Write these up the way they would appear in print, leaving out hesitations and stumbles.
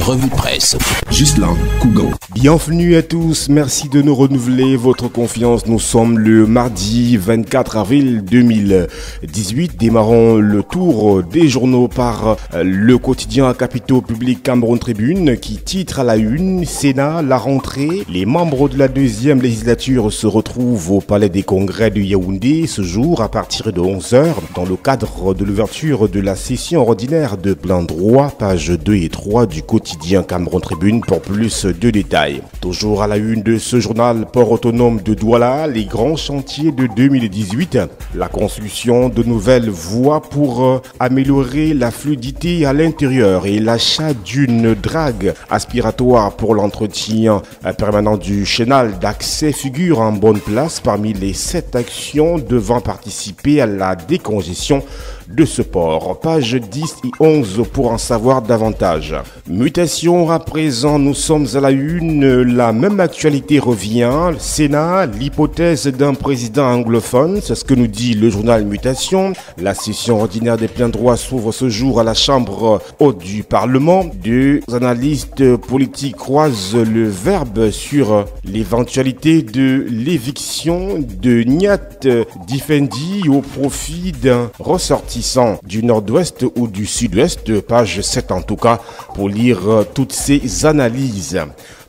revue de presse. Ghislain Cougan. Bienvenue à tous, merci de nous renouveler votre confiance. Nous sommes le mardi 24 avril 2018. Démarrons le tour des journaux par le quotidien à capitaux publics Cameroun Tribune qui titre à la une: Sénat, la rentrée. Les membres de la deuxième législature se retrouvent au palais des congrès de Yaoundé ce jour à partir de 11h dans le cadre de l'ouverture de la session ordinaire de plein droit. Pages 2 et 3 du quotidien Cameroun Tribune pour plus de détails. Toujours à la une de ce journal, port autonome de Douala, les grands chantiers de 2018, la construction de nouvelles voies pour améliorer la fluidité à l'intérieur et l'achat d'une drague aspiratoire pour l'entretien permanent du chenal d'accès figure en bonne place parmi les 7 actions devant participer à la décongestion de ce port. Pages 10 et 11 pour en savoir davantage. Mutation à présent, nous sommes à la une, la même actualité revient. Le Sénat, l'hypothèse d'un président anglophone, c'est ce que nous dit le journal Mutation. La session ordinaire des pleins droits s'ouvre ce jour à la Chambre haute du Parlement. Deux analystes politiques croisent le verbe sur l'éventualité de l'éviction de Niat Difendi au profit d'un ressortissant du nord-ouest ou du sud-ouest, page 7 en tout cas, pour lire toutes ces analyses.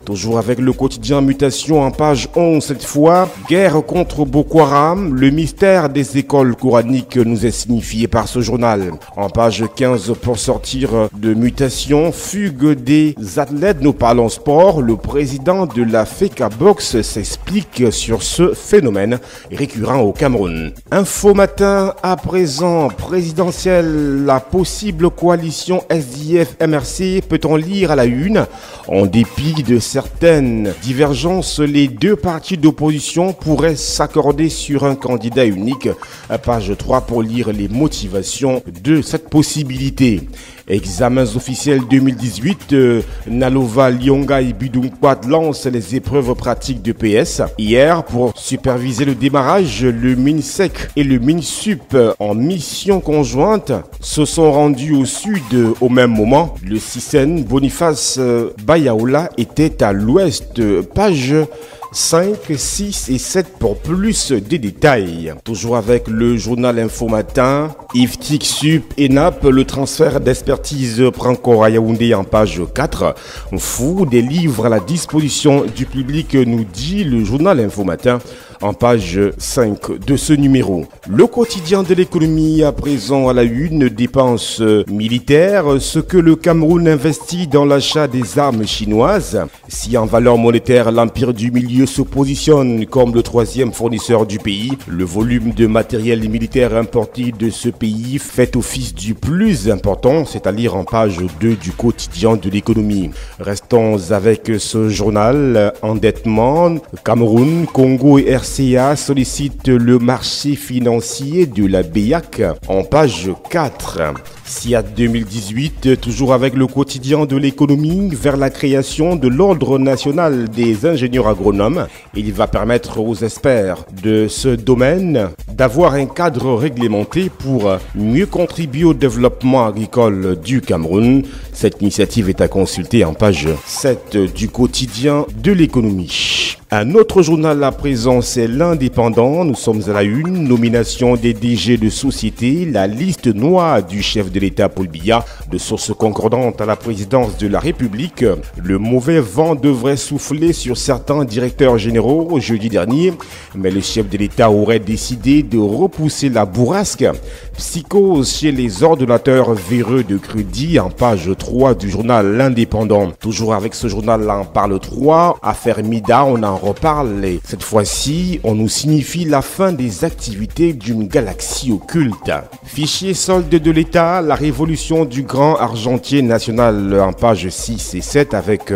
Toujours avec le quotidien Mutation en page 11 cette fois, guerre contre Boko Haram, le mystère des écoles coraniques nous est signifié par ce journal. En page 15 pour sortir de Mutation, fugue des athlètes, nous parlons sport, le président de la FECA Box s'explique sur ce phénomène récurrent au Cameroun. Info matin à présent, présidentielle, la possible coalition SDF-MRC, peut-on lire à la une, en dépit de certaines divergences, les deux partis d'opposition pourraient s'accorder sur un candidat unique. Page 3 pour lire les motivations de cette possibilité. Examens officiels 2018, Nalova, Lyonga et Bidunkwad lancent les épreuves pratiques de PS. Hier, pour superviser le démarrage, le MINSEC et le MINSUP en mission conjointe se sont rendus au sud au même moment. Le CISEN Boniface Bayaoula était à l'ouest. Page 5, 6 et 7 pour plus de détails. Toujours avec le journal Info Matin, IFTIC Sup et NAP, le transfert d'expertise prend corps à Yaoundé en page 4. Fou des livres à la disposition du public, nous dit le journal Info Matin en page 5 de ce numéro. Le quotidien de l'économie à présent à la une, dépenses militaires, ce que le Cameroun investit dans l'achat des armes chinoises. Si en valeur monétaire l'Empire du Milieu se positionne comme le 3e fournisseur du pays, le volume de matériel militaire importé de ce pays fait office du plus important, c'est à lire en page 2 du quotidien de l'économie. Restons avec ce journal. Endettement, Cameroun, Congo et RCA sollicitent le marché financier de la BEAC en page 4. SIAT 2018, toujours avec le quotidien de l'économie, vers la création de l'Ordre national des ingénieurs agronomes. Il va permettre aux experts de ce domaine d'avoir un cadre réglementé pour mieux contribuer au développement agricole du Cameroun. Cette initiative est à consulter en page 7 du quotidien de l'économie. Un autre journal à présent, c'est l'Indépendant. Nous sommes à la une, nomination des DG de société, la liste noire du chef de l'État Paul Biya, de sources concordantes à la présidence de la République. Le mauvais vent devrait souffler sur certains directeurs généraux jeudi dernier, mais le chef de l'État aurait décidé de repousser la bourrasque. Psychose chez les ordonnateurs véreux de crédit en page 3 du journal L'Indépendant. Toujours avec ce journal-là, on parle 3, affaire Mida, on en reparle. Et cette fois-ci, on nous signifie la fin des activités d'une galaxie occulte. Fichier solde de l'État, la révolution du grand argentier national en page 6 et 7 avec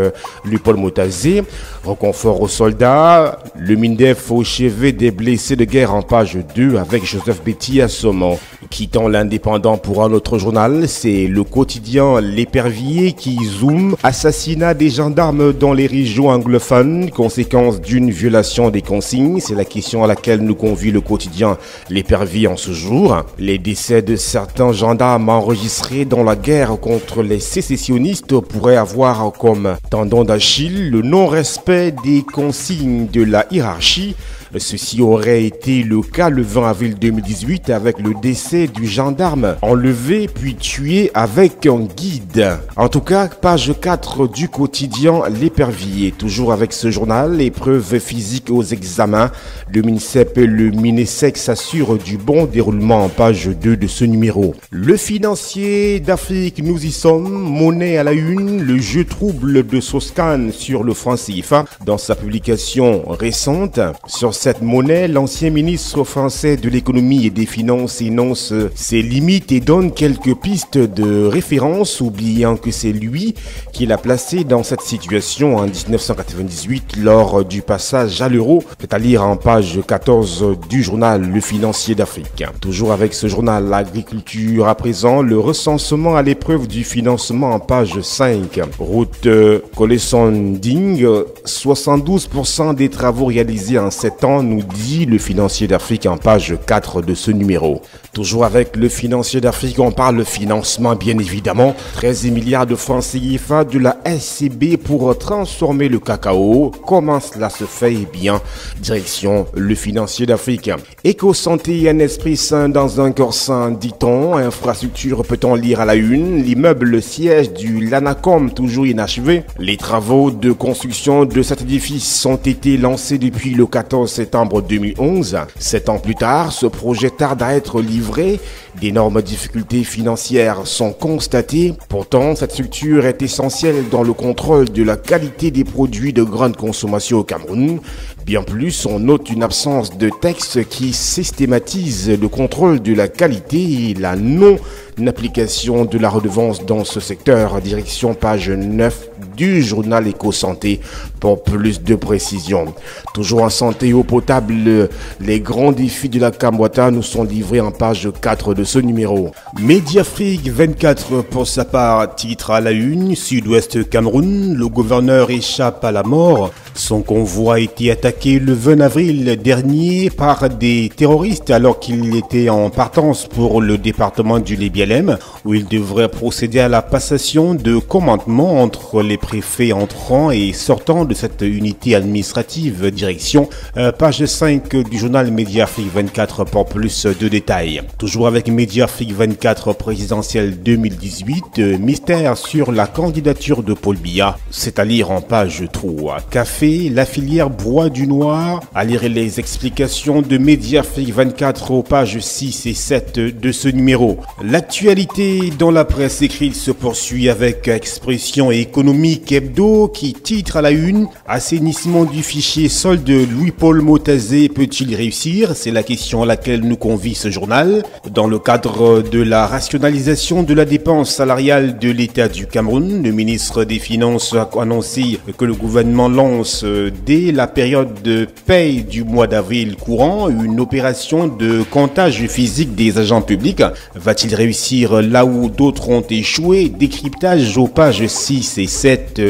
Paul Motazé. Reconfort aux soldats, le MINDEF au chevet des blessés de guerre en page 2 avec Joseph Betty à Saumon. Quittant l'Indépendant pour un autre journal, c'est le quotidien L'Épervier qui zoome. Assassinat des gendarmes dans les régions anglophones, conséquence conséquences d'une violation des consignes? C'est la question à laquelle nous convie le quotidien L'Épervier en ce jour. Les décès de certains gendarmes enregistrés dans la guerre contre les sécessionnistes pourraient avoir comme tendon d'Achille le non-respect des consignes de la hiérarchie. Ceci aurait été le cas le 20 avril 2018 avec le décès du gendarme enlevé puis tué avec un guide. En tout cas, page 4 du quotidien L'Épervier. Toujours avec ce journal, épreuves physiques aux examens. Le MINSEP et le MINESEC s'assurent du bon déroulement en page 2 de ce numéro. Le financier d'Afrique, nous y sommes. Monnaie à la une, le jeu trouble de Soskane sur le franc CFA. Dans sa publication récente, sur cette monnaie, l'ancien ministre français de l'économie et des finances énonce ses limites et donne quelques pistes de référence, oubliant que c'est lui qui l'a placé dans cette situation en 1998 lors du passage à l'euro. C'est à lire en page 14 du journal Le Financier d'Afrique. Toujours avec ce journal, l'agriculture à présent, le recensement à l'épreuve du financement en page 5. Route Colesson-Ding, 72% des travaux réalisés en 7 ans, nous dit Le Financier d'Afrique en page 4 de ce numéro. Toujours avec Le Financier d'Afrique, on parle financement bien évidemment. 13 milliards de francs CFA de la SCB pour transformer le cacao. Comment cela se fait? Eh bien, direction Le Financier d'Afrique. Éco-santé et un esprit sain dans un corps sain, dit-on. Infrastructure, peut-on lire à la une. L'immeuble siège du Lanacom, toujours inachevé. Les travaux de construction de cet édifice ont été lancés depuis le 14 septembre 2011. 7 ans plus tard, ce projet tarde à être livré. D'énormes difficultés financières sont constatées. Pourtant, cette structure est essentielle dans le contrôle de la qualité des produits de grande consommation au Cameroun. Bien plus, on note une absence de texte qui systématise le contrôle de la qualité et la non-application de la redevance dans ce secteur. Direction page 9 du journal Éco-Santé pour plus de précision. Toujours en santé et eau potable, les grands défis de la Camboata nous sont livrés en page 4 de ce numéro. Mediafrique 24 pour sa part titre à la une, Sud-Ouest Cameroun, le gouverneur échappe à la mort. Son convoi a été attaqué le 20 avril dernier par des terroristes alors qu'il était en partance pour le département du Lébialem où il devrait procéder à la passation de commandement entre les préfets entrant et sortant de cette unité administrative. Direction page 5 du journal Mediafrique 24 pour plus de détails. Toujours avec Mediafrique 24 présidentielle 2018, mystère sur la candidature de Paul Biya. C'est à lire en page 3. Café, la filière bois du noir. À lire les explications de Mediafrique 24 aux pages 6 et 7 de ce numéro. L'actualité dans la presse écrite se poursuit avec Expression économique hebdo qui titre à la une assainissement du fichier solde Louis-Paul Motazé peut-il réussir? C'est la question à laquelle nous convie ce journal. Dans le cadre de la rationalisation de la dépense salariale de l'État du Cameroun, le ministre des Finances a annoncé que le gouvernement lance dès la période de paye du mois d'avril courant une opération de comptage physique des agents publics. Va-t-il réussir là où d'autres ont échoué? Décryptage aux pages 6 et 7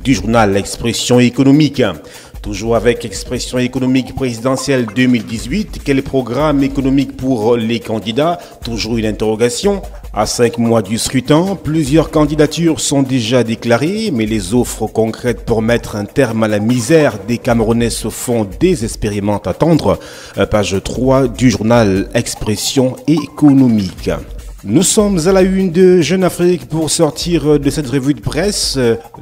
du journal Expression économique. Toujours avec Expression économique présidentielle 2018, quel programme économique pour les candidats? Toujours une interrogation. À 5 mois du scrutin, plusieurs candidatures sont déjà déclarées, mais les offres concrètes pour mettre un terme à la misère des Camerounais se font désespérément attendre. Page 3 du journal Expression économique. Nous sommes à la une de Jeune Afrique pour sortir de cette revue de presse.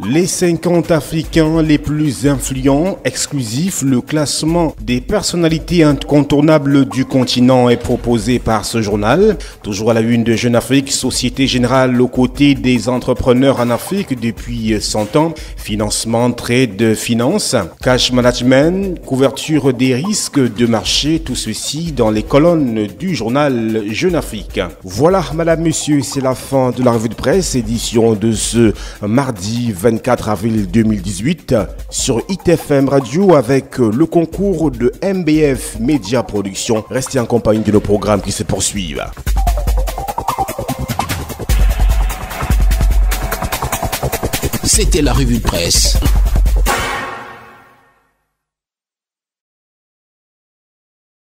Les 50 Africains les plus influents, exclusifs, le classement des personnalités incontournables du continent est proposé par ce journal. Toujours à la une de Jeune Afrique, Société Générale aux côtés des entrepreneurs en Afrique depuis 100 ans. Financement, trade, finance, cash management, couverture des risques de marché, tout ceci dans les colonnes du journal Jeune Afrique. Voilà. Madame, Monsieur, c'est la fin de la revue de presse, édition de ce mardi 24 avril 2018 sur ITFM Radio avec le concours de MBF Média Production. Restez en compagnie de nos programmes qui se poursuivent. C'était la revue de presse.